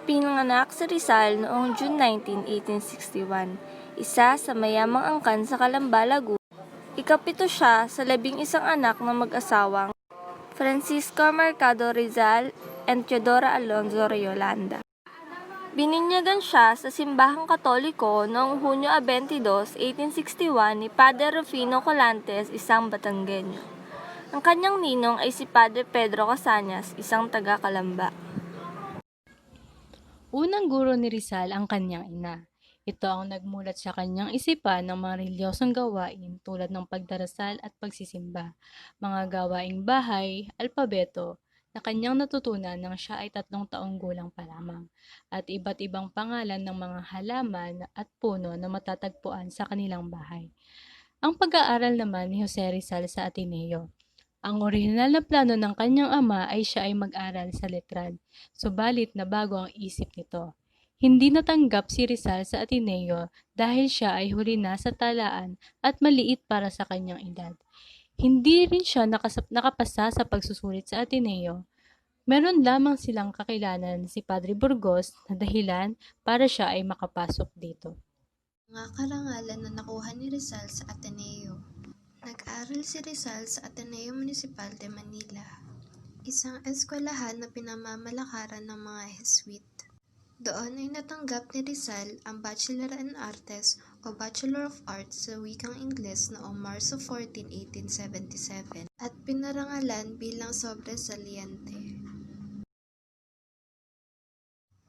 Ipinanganak si Rizal noong June 19, 1861, isa sa mayamang angkan sa Calamba, Laguna. Ikapito siya sa 11 anak ng mag-asawang Francisco Mercado Rizal and Teodora Alonzo Yolanda. Bininyagan siya sa simbahang Katoliko noong Hunyo 22, 1861 ni Padre Rufino Colantes, isang Batanggenyo. Ang kanyang ninong ay si Padre Pedro Casañas, isang taga-Calamba. Unang guro ni Rizal ang kanyang ina. Ito ang nagmulat sa kanyang isipan ng mga reliyosong gawain tulad ng pagdarasal at pagsisimba, mga gawaing bahay, alpabeto, na kanyang natutunan nang siya ay 3 taong gulang pa lamang, at iba't ibang pangalan ng mga halaman at puno na matatagpuan sa kanilang bahay. Ang pag-aaral naman ni Jose Rizal sa Ateneo. Ang orihinal na plano ng kanyang ama ay siya ay mag-aral sa letran, subalit nabago ang isip nito. Hindi natanggap si Rizal sa Ateneo dahil siya ay huli na sa talaan at maliit para sa kanyang edad. Hindi rin siya nakapasa sa pagsusulit sa Ateneo. Meron lamang silang kakilanan si Padre Burgos na dahilan para siya ay makapasok dito. Mga karangalan na nakuha ni Rizal sa Ateneo. Nag-aral si Rizal sa Ateneo Municipal de Manila, isang eskwelahan na pinamamalakaran ng mga Jesuit. Doon ay natanggap ni Rizal ang Bachelor in Artes o Bachelor of Arts sa wikang Ingles noong Marso 14, 1877 at pinarangalan bilang sobresaliente.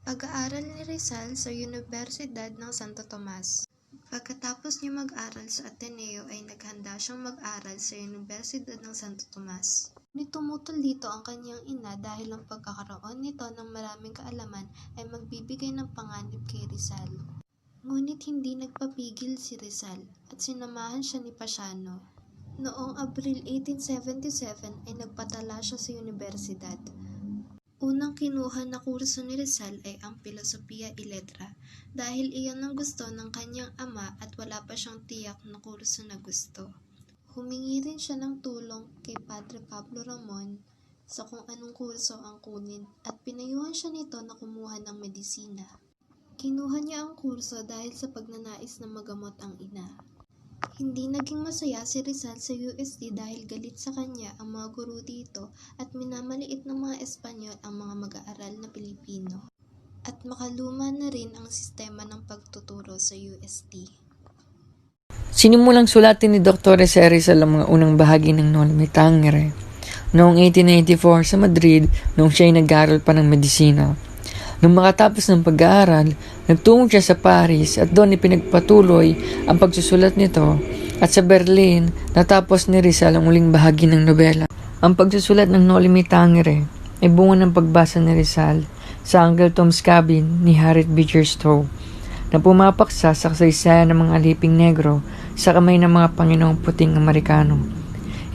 Pag-aaral ni Rizal sa Universidad ng Santo Tomas. Pagkatapos niya mag-aral sa Ateneo ay naghanda siyang mag-aral sa Universidad ng Santo Tomas. Ngunit tumutol dito ang kanyang ina dahil ang pagkakaroon nito ng maraming kaalaman ay magbibigay ng panganib kay Rizal. Ngunit hindi nagpapigil si Rizal at sinamahan siya ni Pasiano. Noong Abril 1877 ay nagpatala siya sa universidad. Unang kinuha na kurso ni Rizal ay ang Filosofiya y Letra dahil iyon ang gusto ng kanyang ama at wala pa siyang tiyak na kurso na gusto. Humingi rin siya ng tulong kay Padre Pablo Ramon sa kung anong kurso ang kunin at pinayuhan siya nito na kumuha ng medisina. Kinuha niya ang kurso dahil sa pagnanais na magamot ang ina. Hindi naging masaya si Rizal sa UST dahil galit sa kanya ang mga guro dito at minamaliit ng mga Espanyol ang mga mag-aaral na Pilipino. At makaluma na rin ang sistema ng pagtuturo sa UST. Sinimulang sulatin ni Dr. Jose Rizal ang mga unang bahagi ng Noli Me Tangere noong 1884 sa Madrid noong siya ay nag-aaral pa ng medisina. Nung makatapos ng pag-aaral, nagtungo siya sa Paris at doon ipinagpatuloy ang pagsusulat nito at sa Berlin natapos ni Rizal ang uling bahagi ng nobela. Ang pagsusulat ng Noli Me Tangere ay bunga ng pagbasa ni Rizal sa Uncle Tom's Cabin ni Harriet Beecher Stowe na pumapaksa sa kasaysayan ng mga aliping negro sa kamay ng mga Panginoong puting Amerikano.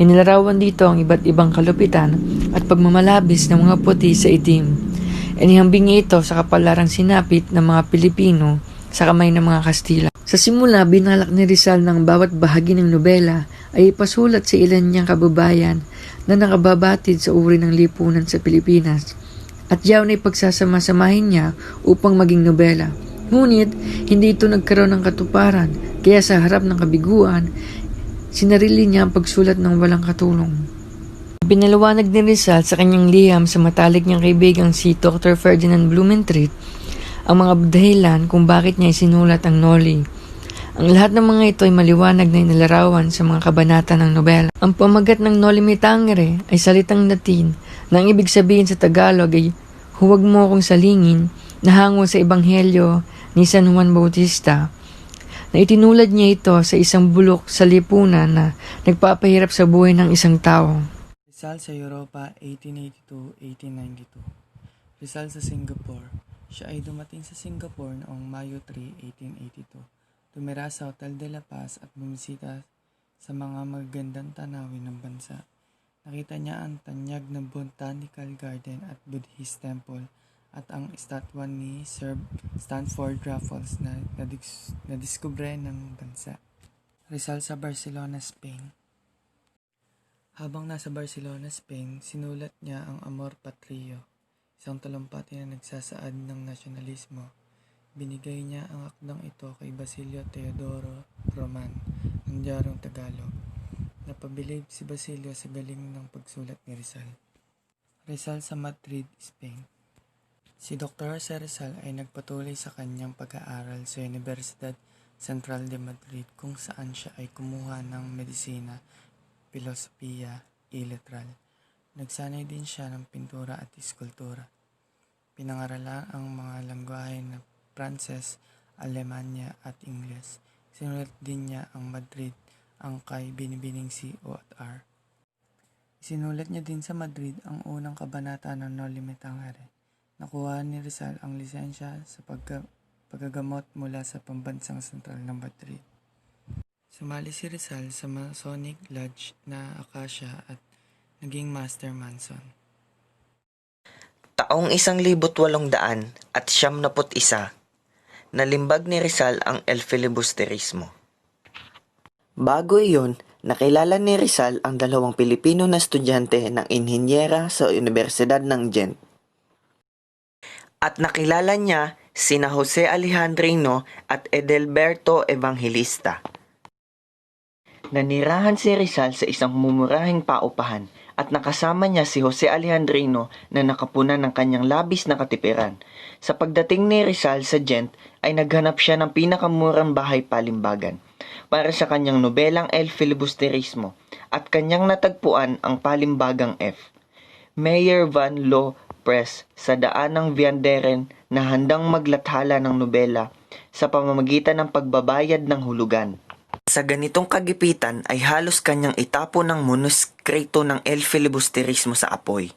Inilarawan dito ang iba't ibang kalupitan at pagmamalabis ng mga puti sa itim. Inihambing niya ito sa kapalarang sinapit ng mga Pilipino sa kamay ng mga Kastila. Sa simula, binalak ni Rizal ng bawat bahagi ng nobela ay ipasulat sa ilan niyang kababayan na nakababatid sa uri ng lipunan sa Pilipinas. At yaon ay pagsasama-samahin niya upang maging nobela. Ngunit, hindi ito nagkaroon ng katuparan, kaya sa harap ng kabiguan, sinarili niya ang pagsulat ng walang katulong. Pinaliwanag ni Rizal sa kanyang liham sa matalik niyang kaibigang si Dr. Ferdinand Blumentritt ang mga dahilan kung bakit niya isinulat ang Noli. Ang lahat ng mga ito ay maliwanag na inilarawan sa mga kabanata ng nobela. Ang pamagat ng Noli Me Tangere ay salitang Latin na ang ibig sabihin sa Tagalog ay huwag mo akong salingin na hango sa Ebanghelyo ni San Juan Bautista na itinulad niya ito sa isang bulok sa lipunan na nagpapahirap sa buhay ng isang tao. Rizal sa Europa, 1882-1892. Rizal sa Singapore. Siya ay dumating sa Singapore noong Mayo 3, 1882. Tumira sa Hotel de la Paz at bumisita sa mga magagandang tanawin ng bansa. Nakita niya ang tanyag na botanical garden at Buddhist temple at ang estatwa ni Sir Stanford Raffles na nadiskubre ng bansa. Rizal sa Barcelona, Spain. Habang nasa Barcelona, Spain, sinulat niya ang Amor Patrio, isang talumpati na nagsasaad ng nasyonalismo. Binigay niya ang akdang ito kay Basilio Teodoro Roman, ng diaryong Tagalog. Napabilib si Basilio sa galing ng pagsulat ni Rizal. Rizal sa Madrid, Spain. Si Dr. Jose Rizal ay nagpatuloy sa kanyang pag-aaral sa Universidad Central de Madrid kung saan siya ay kumuha ng medisina, filosofiya, iletral. Nagsanay din siya ng pintura at iskultura. Pinangaralan ang mga lengguwahe na Pranses, Alemanya at Ingles. Sinulat din niya ang Madrid, ang kay Binibining C. O at R. Sinulat niya din sa Madrid ang unang kabanata ng Noli Me Tangere. Nakuha ni Rizal ang lisensya sa paggagamot mula sa Pambansang Sentral ng Madrid. Sumali si Rizal sa Masonic Lodge na Acacia at naging Master Manson. Taong 1800 at 71, nalimbag ni Rizal ang El Filibusterismo. Bago iyon, nakilala ni Rizal ang dalawang Pilipino na estudyante ng inhinyera sa Universidad ng Ghent. At nakilala niya sina Jose Alejandrino at Edelberto Evangelista. Nanirahan si Rizal sa isang mumurahing paupahan at nakasama niya si Jose Alejandrino na nakapunan ng kanyang labis na katipiran. Sa pagdating ni Rizal sa Ghent ay naghanap siya ng pinakamurang bahay palimbagan para sa kanyang nobelang El Filibusterismo at kanyang natagpuan ang palimbagang F. Meyer van Loo Press sa daan ng Vianderen na handang maglathala ng nobela sa pamamagitan ng pagbabayad ng hulugan. Sa ganitong kagipitan ay halos kanyang itapo ng manuskrito ng El Filibusterismo sa apoy.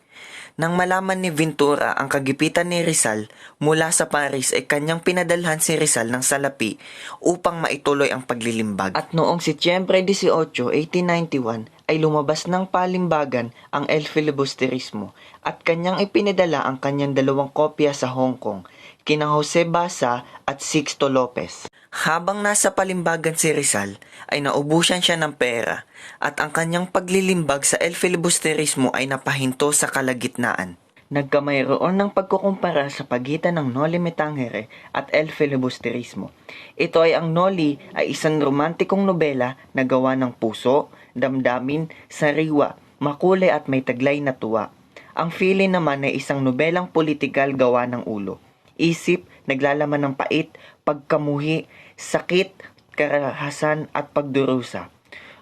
Nang malaman ni Ventura ang kagipitan ni Rizal mula sa Paris ay kanyang pinadalhan si Rizal ng salapi upang maituloy ang paglilimbag. At noong Setyembre 18, 1891 ay lumabas ng palimbagan ang El Filibusterismo at kanyang ipinadala ang kanyang dalawang kopya sa Hong Kong, kina Jose Basa at Sixto Lopez. Habang nasa palimbagan si Rizal, ay naubusan siya ng pera at ang kanyang paglilimbag sa El Filibusterismo ay napahinto sa kalagitnaan. Nagkamayroon ng pagkukumpara sa pagitan ng Noli Me Tangere at El Filibusterismo. Ito ay ang Noli ay isang romantikong nobela na gawa ng puso, damdamin, sariwa, makulay at may taglay na tuwa. Ang Fili naman ay isang nobelang politikal gawa ng ulo. Isip, naglalaman ng pait, pagkamuhi, sakit, karahasan at pagdurusa.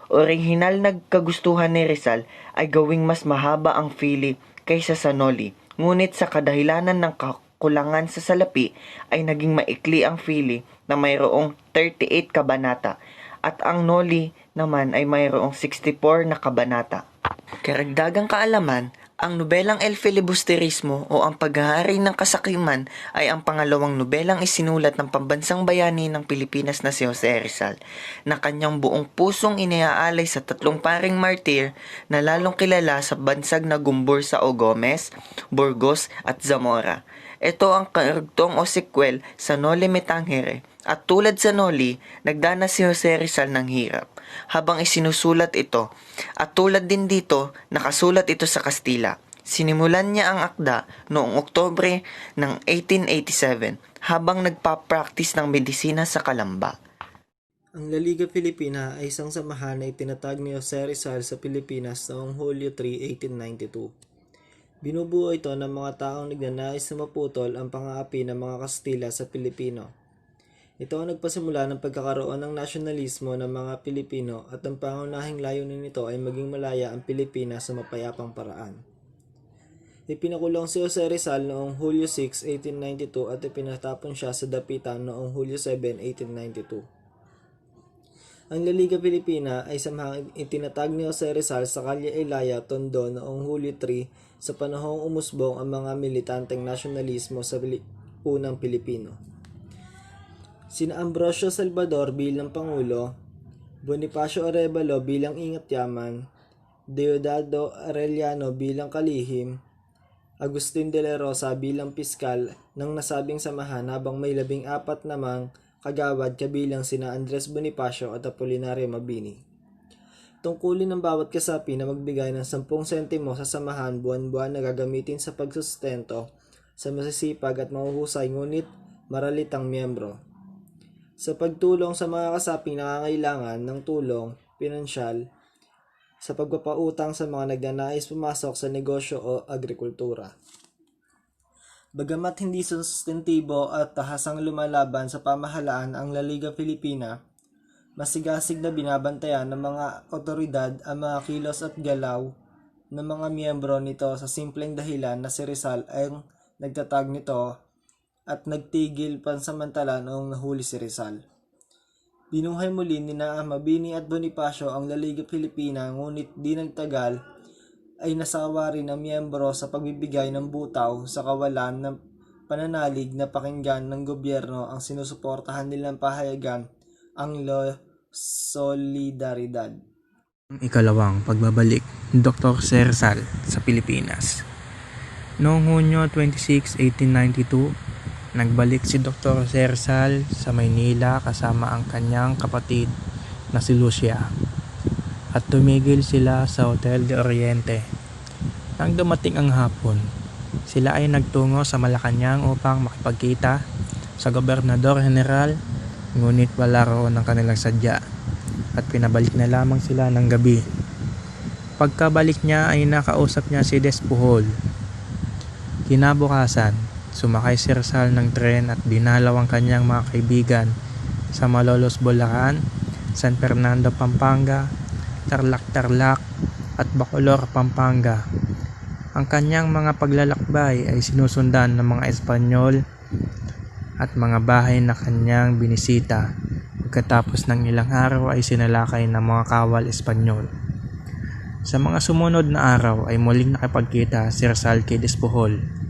Orihinal na kagustuhan ni Rizal ay gawing mas mahaba ang Fili kaysa sa Noli, ngunit sa kadahilanan ng kakulangan sa salapi ay naging maikli ang Fili na mayroong 38 kabanata at ang Noli naman ay mayroong 64 na kabanata. Karagdagang kaalaman, ang nobelang El Filibusterismo o ang paghahari ng kasakiman ay ang pangalawang nobelang isinulat ng pambansang bayani ng Pilipinas na si Jose Rizal, na kanyang buong pusong iniaalay sa tatlong paring martir na lalong kilala sa bansag na gumbor sa Gomez, Burgos at Zamora. Ito ang karugtong o sequel sa Noli Me Tangere at tulad sa Noli, nagdanas si Jose Rizal ng hirap habang isinusulat ito at tulad din dito, nakasulat ito sa Kastila. Sinimulan niya ang akda noong Oktubre ng 1887 habang nagpa-practice ng medisina sa Calamba. Ang La Liga Filipina ay isang samahan na itinatag ni Jose Rizal sa Pilipinas noong Hulyo 3, 1892. Binubuo ito ng mga taong nagnanais na maputol ang pang-aapi ng mga Kastila sa Pilipino. Ito ang nagpasimula ng pagkakaroon ng nasyonalismo ng mga Pilipino at ang pangunahing layunin nito ay maging malaya ang Pilipinas sa mapayapang paraan. Ipinakulong si Jose Rizal noong Hulyo 6, 1892 at ipinatapon siya sa dapitan noong Hulyo 7, 1892. Ang La Liga Filipina ay samahang itinatag ni Jose Rizal sa Calle Elaya, Tondo noong Hulyo 3 sa panahong umusbong ang mga militanteng nasyonalismo sa unang Pilipino. Sina Ambrosio Salvador bilang Pangulo, Bonifacio Arevalo bilang ingat-yaman, Deodato Arellano bilang kalihim, Agustin de la Rosa bilang piskal ng nasabing samahan habang may 14 namang kagawad kabilang sina Andres Bonifacio at Apolinario Mabini. Tungkulin ng bawat kasapi na magbigay ng 10 sentimo sa samahan buwan-buwan na gagamitin sa pagsustento sa masisipag at mahuhusay ngunit maralitang miyembro. Sa pagtulong sa mga kasaping nangangailangan ng tulong pinansyal, sa pagpapautang sa mga nagnanais pumasok sa negosyo o agrikultura. Bagamat hindi sustentibo at tahasang lumalaban sa pamahalaan ang La Liga Filipina, masigasig na binabantayan ng mga otoridad ang mga kilos at galaw ng mga miyembro nito sa simpleng dahilan na si Rizal ay nagtatag nito at nagtigil pansamantala noong nahuli si Rizal. Binuhay muli ni Mabini at Bonifacio ang La Liga Filipina ngunit di nagtagal ay nasawa rin ang miyembro sa pagbibigay ng butaw sa kawalan ng pananalig na pakinggan ng gobyerno ang sinusuportahan nilang pahayagan ang Solidaridad. Ikalawang pagbabalik ni Dr. Rizal sa Pilipinas. Noong Hunyo 26, 1892, nagbalik si Dr. Rizal sa Maynila kasama ang kanyang kapatid na si Lucia at tumigil sila sa Hotel de Oriente. Nang dumating ang hapon, sila ay nagtungo sa Malacanang upang makipagkita sa Gobernador General, ngunit wala roon ang kanilang sadya at pinabalik na lamang sila ng gabi. Pagkabalik niya ay nakausap niya si Despujol. Kinabukasan, sumakay si Rizal ng tren at dinalaw ang kanyang mga kaibigan sa Malolos, Bulacan, San Fernando, Pampanga, Tarlac at Bacolor, Pampanga. Ang kanyang mga paglalakbay ay sinusundan ng mga Espanyol at mga bahay na kanyang binisita. Pagkatapos ng ilang araw ay sinalakay ng mga kawal Espanyol. Sa mga sumunod na araw ay muling nakipagkita si Rizal kay Despujol